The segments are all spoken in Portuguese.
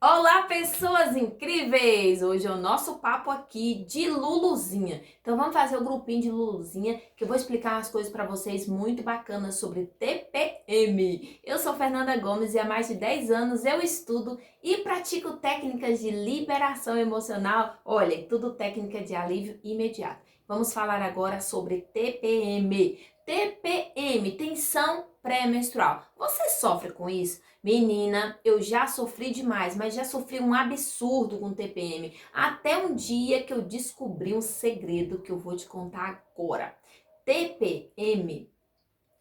Olá, pessoas incríveis! Hoje é o nosso papo aqui de Luluzinha. Então vamos fazer o grupinho de Luluzinha, que eu vou explicar umas coisas para vocês muito bacanas sobre TPM. Eu sou Fernanda Gomes e há mais de 10 anos eu estudo e pratico técnicas de liberação emocional. Olha, tudo técnica de alívio imediato. Vamos falar agora sobre TPM. TPM, tensão pré-menstrual. Você sofre com isso? Menina, eu já sofri demais, mas já sofri um absurdo com TPM. Até um dia que eu descobri um segredo que eu vou te contar agora. TPM,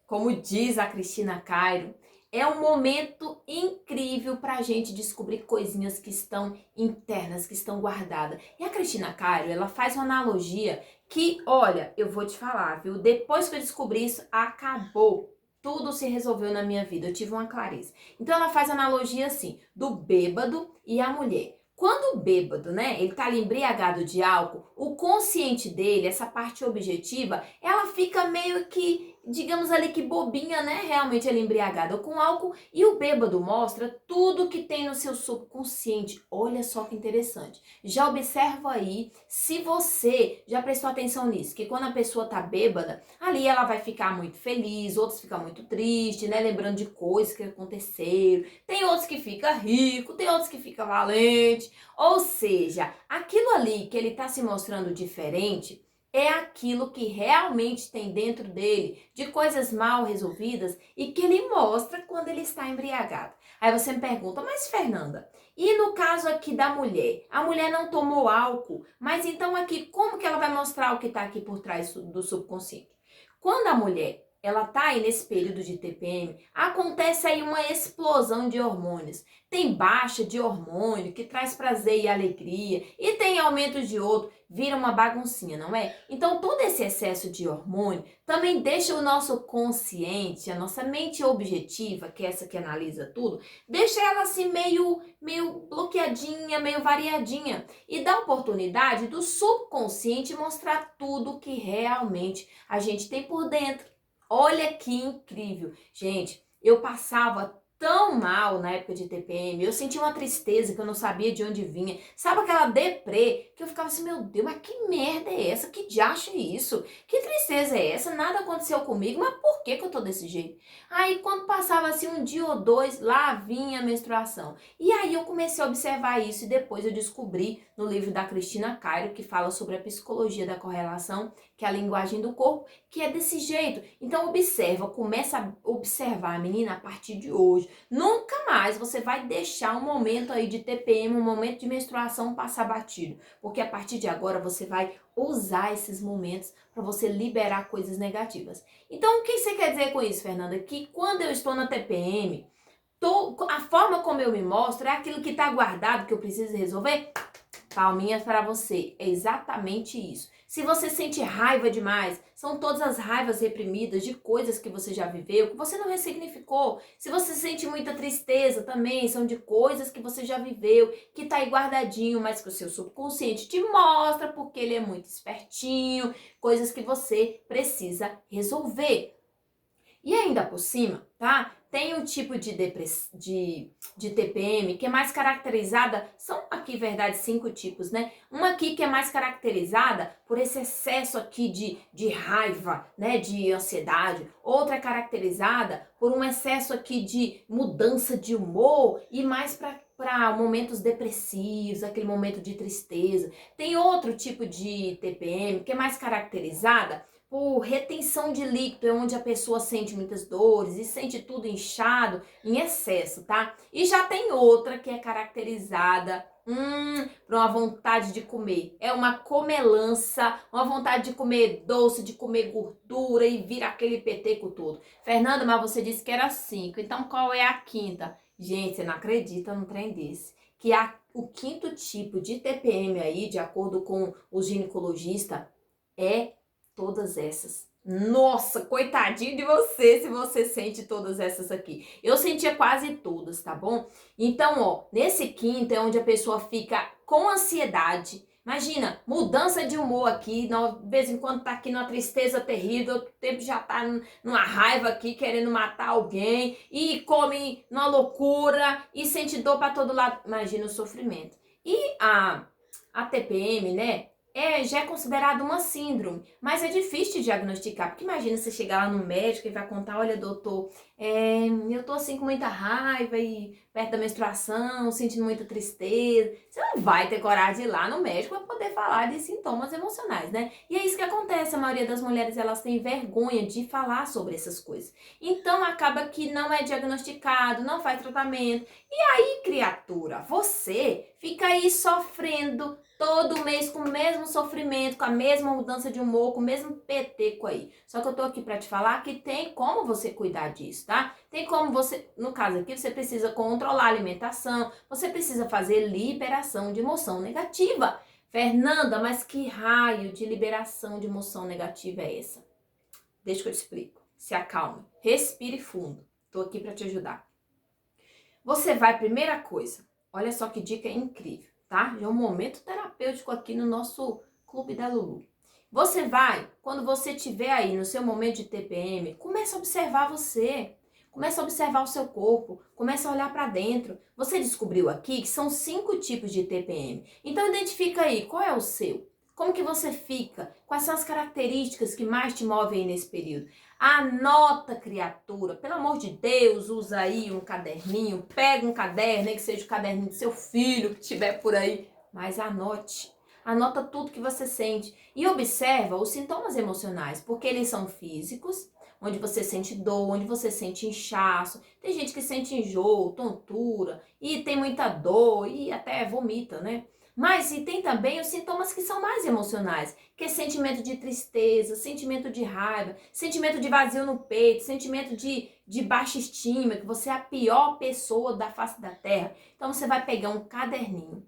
como diz a Cristina Cairo, é um momento incrível para a gente descobrir coisinhas que estão internas, que estão guardadas. E a Cristina Cairo, ela faz uma analogia que, olha, eu vou te falar, viu? Depois que eu descobri isso, acabou. Tudo se resolveu na minha vida, eu tive uma clareza. Então ela faz analogia assim, do bêbado e a mulher. Quando o bêbado, né, ele tá ali embriagado de álcool, o consciente dele, essa parte objetiva, ela fica meio que, digamos ali que bobinha, né, realmente ele embriagado com álcool, e o bêbado mostra tudo que tem no seu subconsciente. Olha só que interessante. Já observa aí, se você já prestou atenção nisso, que quando a pessoa tá bêbada, ali ela vai ficar muito feliz, outros ficam muito tristes, né, lembrando de coisas que aconteceram. Tem outros que ficam rico, tem outros que ficam valente. Ou seja, aquilo ali que ele está se mostrando diferente é aquilo que realmente tem dentro dele de coisas mal resolvidas e que ele mostra quando ele está embriagado. Aí você me pergunta, mas Fernanda, e no caso aqui da mulher? A mulher não tomou álcool, mas então aqui como que ela vai mostrar o que está aqui por trás do subconsciente? Quando a mulher ela tá aí nesse período de TPM, acontece aí uma explosão de hormônios. Tem baixa de hormônio, que traz prazer e alegria, e tem aumento de outro, vira uma baguncinha, não é? Então, todo esse excesso de hormônio também deixa o nosso consciente, a nossa mente objetiva, que é essa que analisa tudo, deixa ela assim meio bloqueadinha, meio variadinha, e dá oportunidade do subconsciente mostrar tudo que realmente a gente tem por dentro. Olha que incrível. Gente, eu passava tão mal na época de TPM, eu sentia uma tristeza que eu não sabia de onde vinha. Sabe aquela deprê que eu ficava assim, meu Deus, mas que merda é essa? Que diacho é isso? Que tristeza é essa? Nada aconteceu comigo, mas por que que eu tô desse jeito? Aí quando passava assim um dia ou dois, lá vinha a menstruação. E aí eu comecei a observar isso e depois eu descobri no livro da Cristina Cairo, que fala sobre a psicologia da correlação, que é a linguagem do corpo, que é desse jeito. Então observa, começa a observar, menina, a partir de hoje. Nunca mais você vai deixar um momento aí de TPM, um momento de menstruação passar batido. Porque a partir de agora você vai usar esses momentos para você liberar coisas negativas. Então o que você quer dizer com isso, Fernanda? Que quando eu estou na TPM, a forma como eu me mostro é aquilo que está guardado, que eu preciso resolver? Palminhas para você, é exatamente isso. Se você sente raiva demais, são todas as raivas reprimidas de coisas que você já viveu, que você não ressignificou. Se você sente muita tristeza também, são de coisas que você já viveu, que tá aí guardadinho, mas que o seu subconsciente te mostra porque ele é muito espertinho, coisas que você precisa resolver. E ainda por cima, tá? Tem um tipo de TPM que é mais caracterizada, são aqui, verdade, 5 tipos, né? Uma aqui que é mais caracterizada por esse excesso aqui de raiva, né? De ansiedade. Outra é caracterizada por um excesso aqui de mudança de humor e mais para momentos depressivos, aquele momento de tristeza. Tem outro tipo de TPM que é mais caracterizada por retenção de líquido, é onde a pessoa sente muitas dores e sente tudo inchado em excesso, tá? E já tem outra que é caracterizada por uma vontade de comer. É uma comelança, uma vontade de comer doce, de comer gordura e vira aquele peteco todo. Fernanda, mas você disse que era 5, então qual é a quinta? Gente, você não acredita num trem desse. Que o quinto tipo de TPM aí, de acordo com o ginecologista, é todas essas. Nossa, coitadinho de você se você sente todas essas aqui. Eu sentia quase todas, tá bom? Então, ó, nesse quinto é onde a pessoa fica com ansiedade, Imagina, mudança de humor aqui, de vez em quando tá aqui numa tristeza terrível, outro tempo já tá numa raiva aqui, querendo matar alguém, e come numa loucura, e sente dor pra todo lado. Imagina o sofrimento. E a TPM, né, já é considerada uma síndrome, mas é difícil de diagnosticar, porque imagina você chegar lá no médico e vai contar, olha doutor, eu tô assim com muita raiva e perto da menstruação, sentindo muita tristeza. Você não vai ter coragem de ir lá no médico para poder falar de sintomas emocionais, né? E é isso que acontece, a maioria das mulheres, elas têm vergonha de falar sobre essas coisas. Então acaba que não é diagnosticado, não faz tratamento. E aí, criatura, você fica aí sofrendo todo mês com o mesmo sofrimento, com a mesma mudança de humor, com o mesmo peteco aí. Só que eu tô aqui pra te falar que tem como você cuidar disso, tá? Tem como você, no caso aqui, você precisa controlar a alimentação, você precisa fazer liberação de emoção negativa. Fernanda, mas que raio de liberação de emoção negativa é essa? Deixa que eu te explico. Se acalme, respire fundo. Tô aqui pra te ajudar. Você vai, primeira coisa, olha só que dica incrível, tá? Já é um momento terapêutico aqui no nosso Clube da Lulu. Você vai, quando você estiver aí no seu momento de TPM, começa a observar você. Começa a observar o seu corpo, começa a olhar para dentro. Você descobriu aqui que são 5 tipos de TPM. Então identifica aí, qual é o seu? Como que você fica? Quais são as características que mais te movem aí nesse período? Anota, criatura, pelo amor de Deus, usa aí um caderninho, pega um caderno, nem que seja o caderninho do seu filho que estiver por aí, mas anote. Anota tudo que você sente e observa os sintomas emocionais, porque eles são físicos, onde você sente dor, onde você sente inchaço. Tem gente que sente enjoo, tontura, e tem muita dor e até vomita, né? Mas e tem também os sintomas que são mais emocionais, que é sentimento de tristeza, sentimento de raiva, sentimento de vazio no peito, sentimento de baixa estima, que você é a pior pessoa da face da terra. Então você vai pegar um caderninho,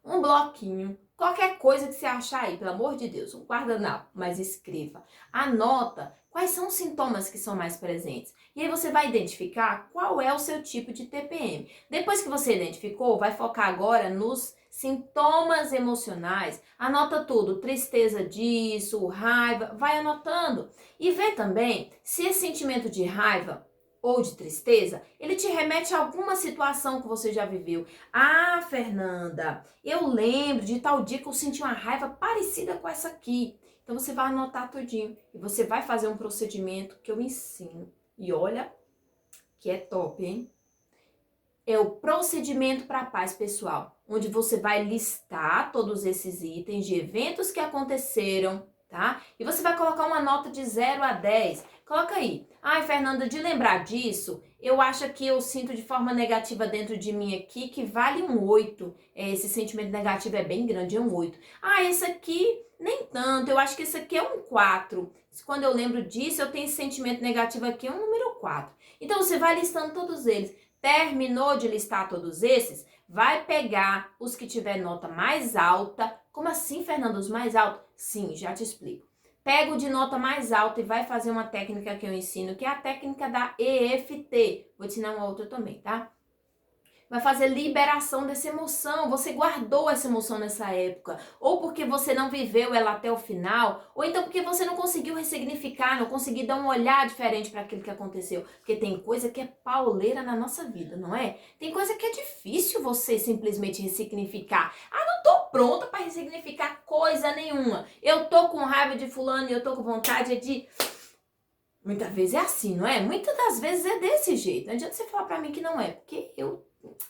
um bloquinho, qualquer coisa que você achar aí, pelo amor de Deus, um guardanapo, mas escreva. Anota quais são os sintomas que são mais presentes. E aí você vai identificar qual é o seu tipo de TPM. Depois que você identificou, vai focar agora nos sintomas emocionais. Anota tudo, tristeza disso, raiva, vai anotando. E vê também se esse sentimento de raiva ou de tristeza, ele te remete a alguma situação que você já viveu. Ah, Fernanda, eu lembro de tal dia que eu senti uma raiva parecida com essa aqui. Então você vai anotar tudinho e você vai fazer um procedimento que eu ensino. E olha que é top, hein? É o procedimento para a paz pessoal, onde você vai listar todos esses itens de eventos que aconteceram, tá? E você vai colocar uma nota de 0 a 10. Coloca aí. Ai, Fernanda, de lembrar disso, eu acho que eu sinto de forma negativa dentro de mim aqui que vale um 8. Esse sentimento negativo é bem grande, é um 8. Ah, esse aqui nem tanto, eu acho que esse aqui é um 4. Quando eu lembro disso, eu tenho esse sentimento negativo aqui, é um número 4. Então você vai listando todos eles. Terminou de listar todos esses, vai pegar os que tiver nota mais alta. Como assim, Fernanda, os mais altos? Sim, já te explico. Pega o de nota mais alta e vai fazer uma técnica que eu ensino, que é a técnica da EFT. Vou te ensinar uma outra também, tá? Vai fazer liberação dessa emoção. Você guardou essa emoção nessa época. Ou porque você não viveu ela até o final. Ou então porque você não conseguiu ressignificar, não conseguiu dar um olhar diferente para aquilo que aconteceu. Porque tem coisa que é pauleira na nossa vida, não é? Tem coisa que é difícil você simplesmente ressignificar. Ah, não tô pronta para ressignificar coisa nenhuma. Eu tô com raiva de fulano e eu tô com vontade de... Muitas vezes é assim, não é? Muitas das vezes é desse jeito. Não adianta você falar para mim que não é. Porque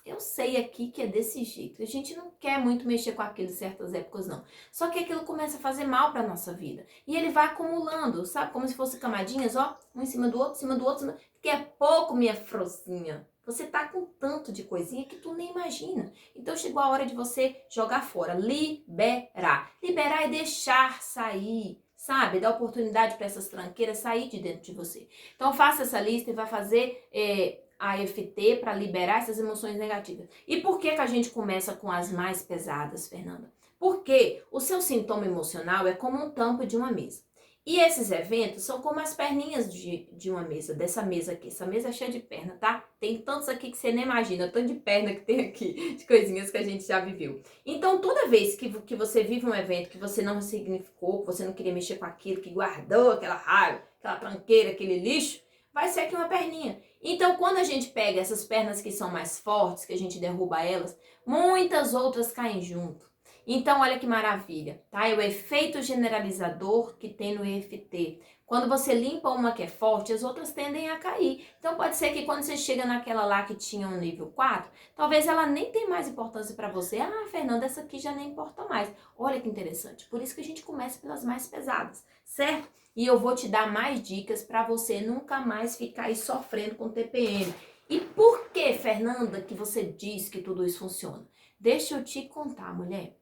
eu sei aqui que é desse jeito. A gente não quer muito mexer com aquilo em certas épocas, não. Só que aquilo começa a fazer mal pra nossa vida. E ele vai acumulando, sabe? Como se fosse camadinhas, ó. Um em cima do outro, em cima do outro. Daqui a pouco, minha frozinha, você tá com tanto de coisinha que tu nem imagina. Então chegou a hora de você jogar fora. Liberar. Liberar é deixar sair. Sabe? Dar oportunidade para essas tranqueiras sair de dentro de você. Então faça essa lista e vai fazer... a EFT para liberar essas emoções negativas. E por que a gente começa com as mais pesadas, Fernanda? Porque o seu sintoma emocional é como um tampo de uma mesa. E esses eventos são como as perninhas de uma mesa, dessa mesa aqui. Essa mesa é cheia de perna, tá? Tem tantos aqui que você nem imagina, tanto de perna que tem aqui, de coisinhas que a gente já viveu. Então, toda vez que você vive um evento que você não ressignificou, que você não queria mexer com aquilo, que guardou aquela raiva, aquela tranqueira, aquele lixo, vai ser aqui uma perninha. Então, quando a gente pega essas pernas que são mais fortes, que a gente derruba elas, muitas outras caem junto. Então, olha que maravilha, tá? É o efeito generalizador que tem no EFT. Quando você limpa uma que é forte, as outras tendem a cair. Então, pode ser que quando você chega naquela lá que tinha um nível 4, talvez ela nem tenha mais importância para você. Ah, Fernanda, essa aqui já nem importa mais. Olha que interessante. Por isso que a gente começa pelas mais pesadas, certo? E eu vou te dar mais dicas para você nunca mais ficar aí sofrendo com TPM. E por que, Fernanda, que você diz que tudo isso funciona? Deixa eu te contar, mulher.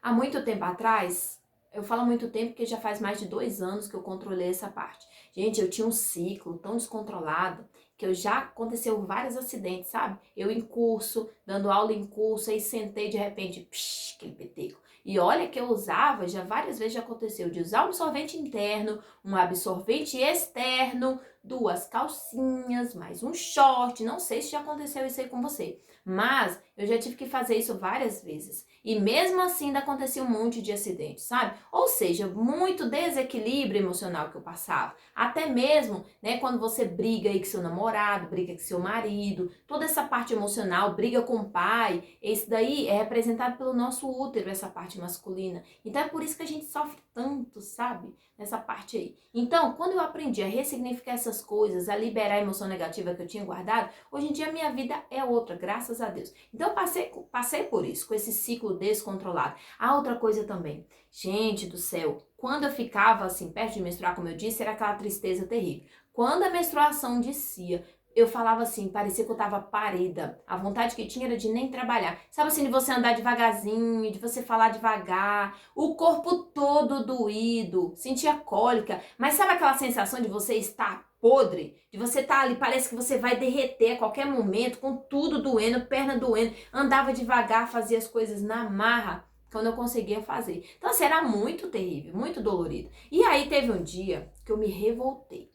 Há muito tempo atrás, eu falo muito tempo porque já faz mais de 2 anos que eu controlei essa parte. Gente, eu tinha um ciclo tão descontrolado que eu já aconteceu vários acidentes, sabe? Eu em curso, dando aula em curso, aí sentei de repente, psh, aquele peteco. E olha que eu usava, já várias vezes já aconteceu, de usar um absorvente interno, um absorvente externo, 2 calcinhas, mais um short, não sei se já aconteceu isso aí com você. Mas eu já tive que fazer isso várias vezes. E mesmo assim ainda acontecia um monte de acidentes, sabe? Ou seja, muito desequilíbrio emocional que eu passava. Até mesmo, né, quando você briga aí com seu namorado, briga com seu marido, toda essa parte emocional, briga com o pai, esse daí é representado pelo nosso útero, essa parte masculina. Então é por isso que a gente sofre tanto, sabe? Nessa parte aí. Então, quando eu aprendi a ressignificar essas coisas, a liberar a emoção negativa que eu tinha guardado, hoje em dia a minha vida é outra, graças a Deus. Então, eu passei por isso, com esse ciclo descontrolado. A outra coisa também, gente do céu, quando eu ficava assim, perto de menstruar, como eu disse, era aquela tristeza terrível. Quando a menstruação descia, eu falava assim, parecia que eu tava parida. A vontade que tinha era de nem trabalhar. Sabe assim, de você andar devagarzinho, de você falar devagar, o corpo todo doído, sentia cólica. Mas sabe aquela sensação de você estar podre? De você estar ali, parece que você vai derreter a qualquer momento, com tudo doendo, perna doendo. Andava devagar, fazia as coisas na marra, quando eu conseguia fazer. Então, assim, era muito terrível, muito dolorido. E aí teve um dia que eu me revoltei.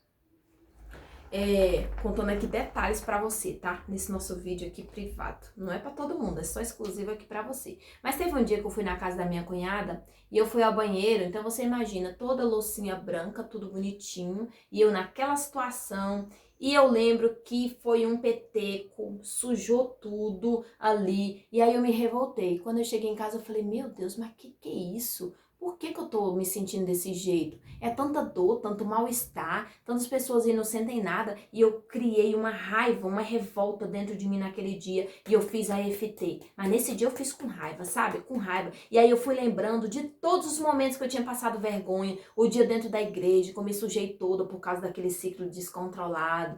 Contando aqui detalhes pra você, tá? Nesse nosso vídeo aqui privado. Não é pra todo mundo, é só exclusivo aqui pra você. Mas teve um dia que eu fui na casa da minha cunhada e eu fui ao banheiro, então você imagina, toda loucinha branca, tudo bonitinho, e eu naquela situação, e eu lembro que foi um peteco, sujou tudo ali, e aí eu me revoltei. Quando eu cheguei em casa eu falei, meu Deus, mas que é isso? Por que eu tô me sentindo desse jeito? É tanta dor, tanto mal-estar, tantas pessoas aí não sentem nada. E eu criei uma raiva, uma revolta dentro de mim naquele dia. E eu fiz a EFT. Mas nesse dia eu fiz com raiva, sabe? Com raiva. E aí eu fui lembrando de todos os momentos que eu tinha passado vergonha. O dia dentro da igreja, que eu me sujei toda por causa daquele ciclo descontrolado.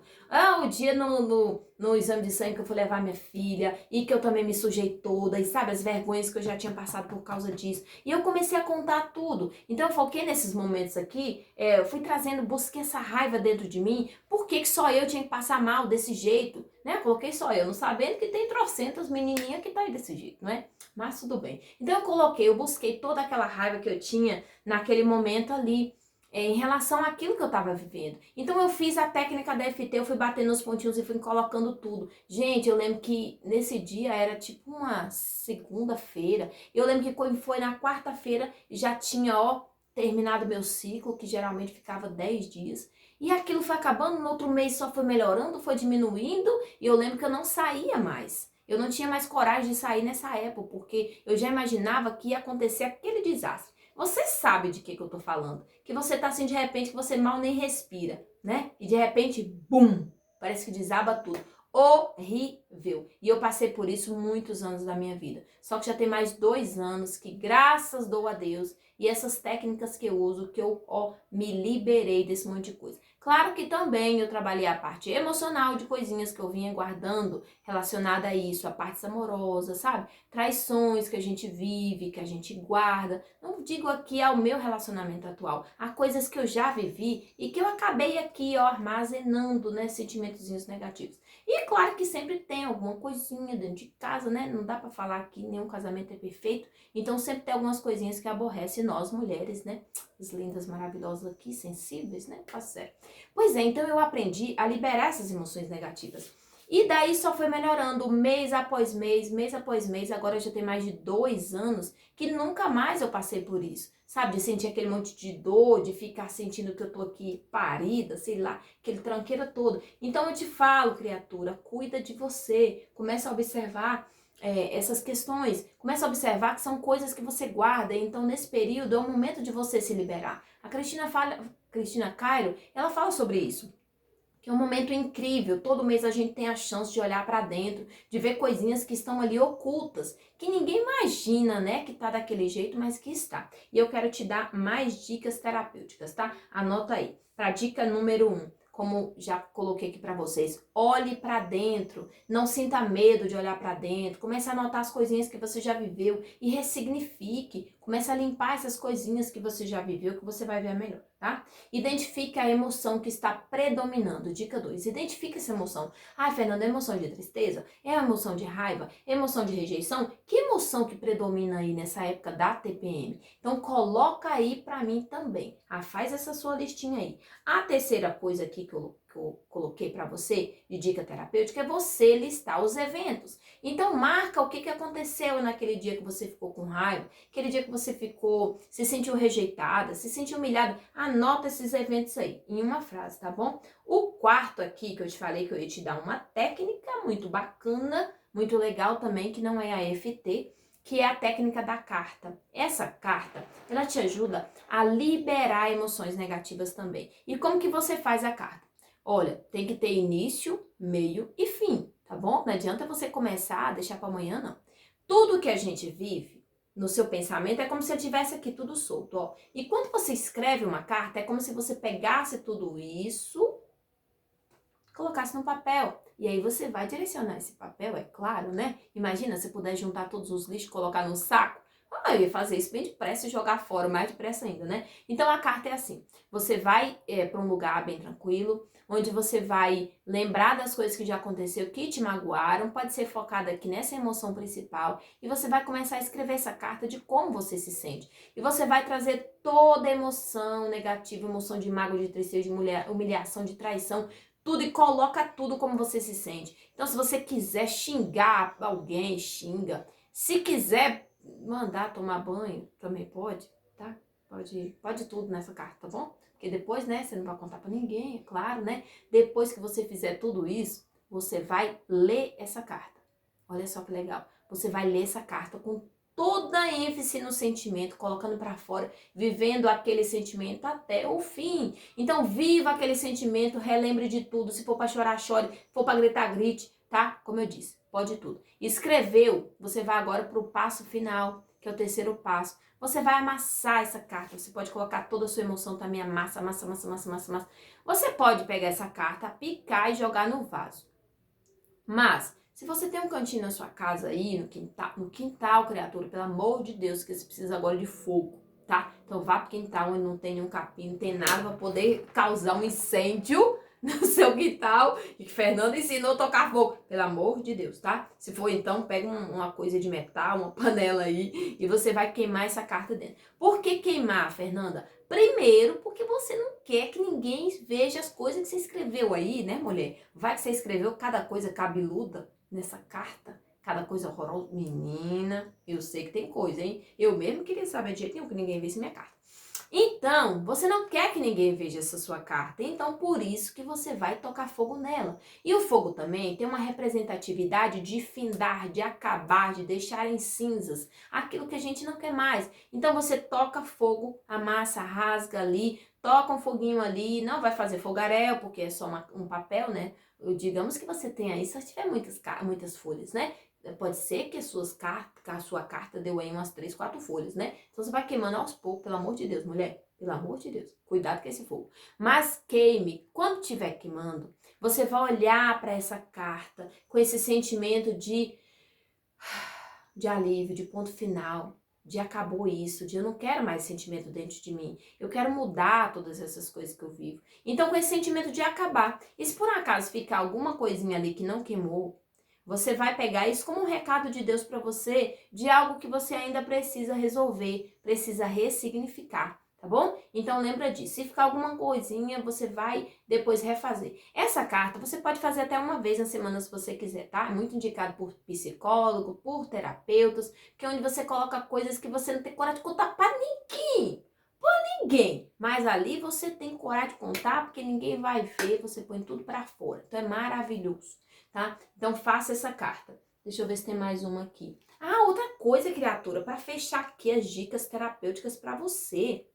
O dia no exame de sangue que eu fui levar minha filha. E que eu também me sujei toda. E sabe, as vergonhas que eu já tinha passado por causa disso. E eu comecei a contar tudo. Então eu foquei nesses momentos aqui, eu fui trazendo, busquei essa raiva dentro de mim, por que só eu tinha que passar mal desse jeito, né? Coloquei só eu, não sabendo que tem trocentas menininhas que tá aí desse jeito, não é? Mas tudo bem. Então eu busquei toda aquela raiva que eu tinha naquele momento ali, em relação àquilo que eu estava vivendo. Então eu fiz a técnica da EFT, eu fui batendo nos pontinhos e fui colocando tudo. Gente, eu lembro que nesse dia era tipo uma segunda-feira. Eu lembro que quando foi na quarta-feira já tinha, terminado meu ciclo, que geralmente ficava 10 dias. E aquilo foi acabando, no outro mês só foi melhorando, foi diminuindo, e eu lembro que eu não saía mais. Eu não tinha mais coragem de sair nessa época, porque eu já imaginava que ia acontecer aquele desastre. Você sabe de que eu tô falando. Que você tá assim de repente, que você mal nem respira, né? E de repente, bum! Parece que desaba tudo. Horrível. E eu passei por isso muitos anos da minha vida. Só que já tem mais 2 anos que, graças dou a Deus, e essas técnicas que eu uso, que eu me liberei desse monte de coisa. Claro que também eu trabalhei a parte emocional de coisinhas que eu vinha guardando relacionada a isso, a parte amorosa, sabe? Traições que a gente vive, que a gente guarda. Não digo aqui ao meu relacionamento atual, há coisas que eu já vivi e que eu acabei aqui, armazenando, né, sentimentozinhos negativos. E claro que sempre tem alguma coisinha dentro de casa, né? Não dá pra falar que nenhum casamento é perfeito. Então sempre tem algumas coisinhas que aborrecem nós mulheres, né? As lindas, maravilosas aqui, sensíveis, né? Tá certo. Pois é, então eu aprendi a liberar essas emoções negativas. E daí só foi melhorando mês após mês após mês. Agora já tem mais de 2 anos que nunca mais eu passei por isso. Sabe, de sentir aquele monte de dor, de ficar sentindo que eu tô aqui parida, sei lá, aquele tranqueira todo. Então eu te falo, criatura, cuida de você. Começa a observar essas questões. Começa a observar que são coisas que você guarda. Então nesse período é o momento de você se liberar. A Cristina Cairo, ela fala sobre isso. Que é um momento incrível, todo mês a gente tem a chance de olhar para dentro, de ver coisinhas que estão ali ocultas, que ninguém imagina, né, que tá daquele jeito, mas que está. E eu quero te dar mais dicas terapêuticas, tá? Anota aí. Para dica número 1, como já coloquei aqui para vocês, olhe para dentro, não sinta medo de olhar para dentro, comece a anotar as coisinhas que você já viveu e ressignifique, comece a limpar essas coisinhas que você já viveu, que você vai ver melhor, tá? Identifique a emoção que está predominando. Dica 2. Identifique essa emoção. Ai, Fernanda, é emoção de tristeza? É a emoção de raiva? É a emoção de rejeição? Que emoção que predomina aí nessa época da TPM? Então, coloca aí pra mim também. Faz essa sua listinha aí. A terceira coisa aqui que eu coloquei para você de dica terapêutica é você listar os eventos. Então marca o que aconteceu naquele dia que você ficou com raiva, aquele dia que você se sentiu rejeitada, se sentiu humilhada. Anota esses eventos aí em uma frase, tá bom? O quarto aqui que eu te falei que eu ia te dar uma técnica muito bacana, muito legal também, que não é a EFT, que é a técnica da carta. Essa carta, ela te ajuda a liberar emoções negativas também. E como que você faz a carta? Olha, tem que ter início, meio e fim, tá bom? Não adianta você começar a deixar para amanhã, não. Tudo que a gente vive no seu pensamento é como se eu tivesse aqui tudo solto, ó. E quando você escreve uma carta, é como se você pegasse tudo isso, colocasse no papel. E aí você vai direcionar esse papel, é claro, né? Imagina se puder juntar todos os lixos e colocar no saco. Eu ia fazer isso bem depressa e jogar fora, mais depressa ainda, né? Então a carta é assim: você vai para um lugar bem tranquilo, onde você vai lembrar das coisas que já aconteceu, que te magoaram, pode ser focada aqui nessa emoção principal, e você vai começar a escrever essa carta de como você se sente. E você vai trazer toda a emoção negativa, emoção de mágoa, de tristeza, de humilhação, de traição, tudo, e coloca tudo como você se sente. Então, se você quiser xingar alguém, xinga. Se quiser mandar tomar banho, também pode, tá? Pode tudo nessa carta, tá bom? Porque depois, né, você não vai contar pra ninguém, é claro, né? Depois que você fizer tudo isso, você vai ler essa carta. Olha só que legal. Você vai ler essa carta com toda a ênfase no sentimento, colocando para fora, vivendo aquele sentimento até o fim. Então, viva aquele sentimento, relembre de tudo. Se for para chorar, chore. Se for para gritar, grite, tá? Como eu disse, pode tudo. Escreveu, você vai agora para o passo final, que é o terceiro passo. Você vai amassar essa carta. Você pode colocar toda a sua emoção também, amassa. Você pode pegar essa carta, picar e jogar no vaso. Mas, se você tem um cantinho na sua casa aí, no quintal, criatura, pelo amor de Deus, que você precisa agora de fogo, tá? Então vá pro quintal onde não tem nenhum capim, não tem nada pra poder causar um incêndio no seu quintal, e que Fernanda ensinou a tocar fogo, pelo amor de Deus, tá? Se for então, pega uma coisa de metal, uma panela aí, e você vai queimar essa carta dentro. Por que queimar, Fernanda? Primeiro, porque você não quer que ninguém veja as coisas que você escreveu aí, né, mulher? Vai que você escreveu cada coisa cabeluda nessa carta, cada coisa horrorosa. Menina, eu sei que tem coisa, hein? Eu mesmo queria saber de jeito nenhum que ninguém visse minha carta. Então, você não quer que ninguém veja essa sua carta, então por isso que você vai tocar fogo nela. E o fogo também tem uma representatividade de findar, de acabar, de deixar em cinzas aquilo que a gente não quer mais. Então você toca fogo, amassa, rasga ali, toca um foguinho ali, não vai fazer fogaréu, porque é só um papel, né? Digamos que você tenha aí, se tiver muitas folhas, né? Pode ser que a sua carta deu aí umas 3, 4 folhas, né? Então você vai queimando aos poucos, pelo amor de Deus, mulher. Pelo amor de Deus, cuidado com esse fogo. Mas queime, quando estiver queimando, você vai olhar para essa carta com esse sentimento de alívio, de ponto final. de acabou isso, de eu não quero mais sentimento dentro de mim, eu quero mudar todas essas coisas que eu vivo. Então, com esse sentimento de acabar, e se por acaso ficar alguma coisinha ali que não queimou, você vai pegar isso como um recado de Deus para você, de algo que você ainda precisa resolver, precisa ressignificar, tá bom? Então lembra disso. Se ficar alguma coisinha, você vai depois refazer. Essa carta você pode fazer até uma vez na semana se você quiser, tá? É muito indicado por psicólogo, por terapeutas, que é onde você coloca coisas que você não tem coragem de contar para ninguém. Ninguém, mas ali você tem coragem de contar porque ninguém vai ver, você põe tudo para fora. Então é maravilhoso, tá? Então faça essa carta. Deixa eu ver se tem mais uma aqui. Ah, outra coisa, criatura, para fechar aqui as dicas terapêuticas para você.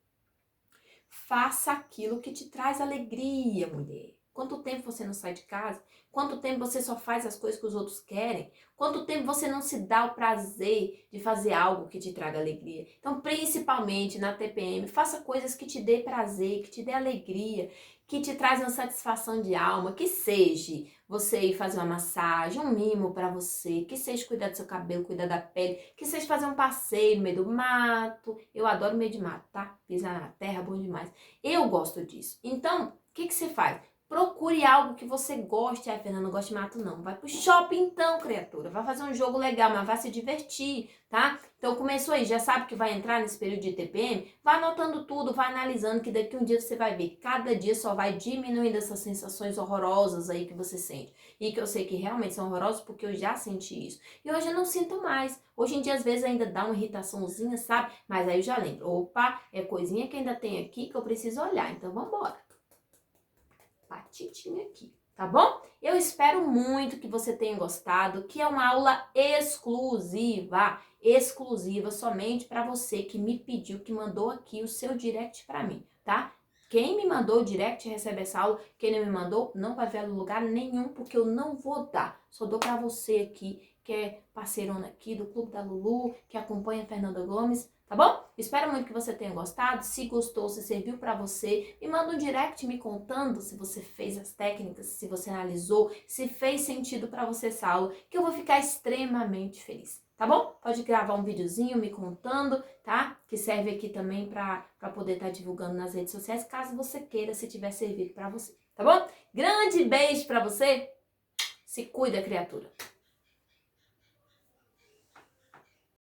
Faça aquilo que te traz alegria, mulher. Quanto tempo você não sai de casa? Quanto tempo você só faz as coisas que os outros querem? Quanto tempo você não se dá o prazer de fazer algo que te traga alegria? Então, principalmente na TPM, faça coisas que te dê prazer, que te dê alegria, que te traz uma satisfação de alma, que seja você ir fazer uma massagem, um mimo para você, que seja cuidar do seu cabelo, cuidar da pele, que seja fazer um passeio no meio do mato. Eu adoro meio de mato, tá? Pisar na terra, bom demais. Eu gosto disso. Então, o que você faz? Procure algo que você goste. Ai, Fernanda, não gosto de mato, não. Vai pro shopping então, criatura. Vai fazer um jogo legal, mas vai se divertir, tá? Então, começou aí, já sabe que vai entrar nesse período de TPM? Vai anotando tudo, vai analisando, que daqui um dia você vai ver. Cada dia só vai diminuindo essas sensações horrorosas aí que você sente. E que eu sei que realmente são horrorosas porque eu já senti isso. E hoje eu não sinto mais. Hoje em dia, às vezes, ainda dá uma irritaçãozinha, sabe? Mas aí eu já lembro. Opa, é coisinha que ainda tem aqui que eu preciso olhar. Então, vambora. Patitinha aqui, tá bom? Eu espero muito que você tenha gostado, que é uma aula exclusiva somente para você que me pediu, que mandou aqui o seu direct para mim, tá? Quem me mandou o direct recebe essa aula, quem não me mandou não vai ver ela em lugar nenhum, porque eu não vou dar. Só dou para você aqui, que é parceirona aqui do Clube da Lulu, que acompanha a Fernanda Gomes, tá bom? Espero muito que você tenha gostado. Se gostou, se serviu para você, me manda um direct me contando se você fez as técnicas, se você analisou, se fez sentido para você essa aula, que eu vou ficar extremamente feliz, tá bom? Pode gravar um videozinho me contando, tá? Que serve aqui também para poder estar divulgando nas redes sociais, caso você queira, se tiver servido para você, tá bom? Grande beijo para você. Se cuida, criatura.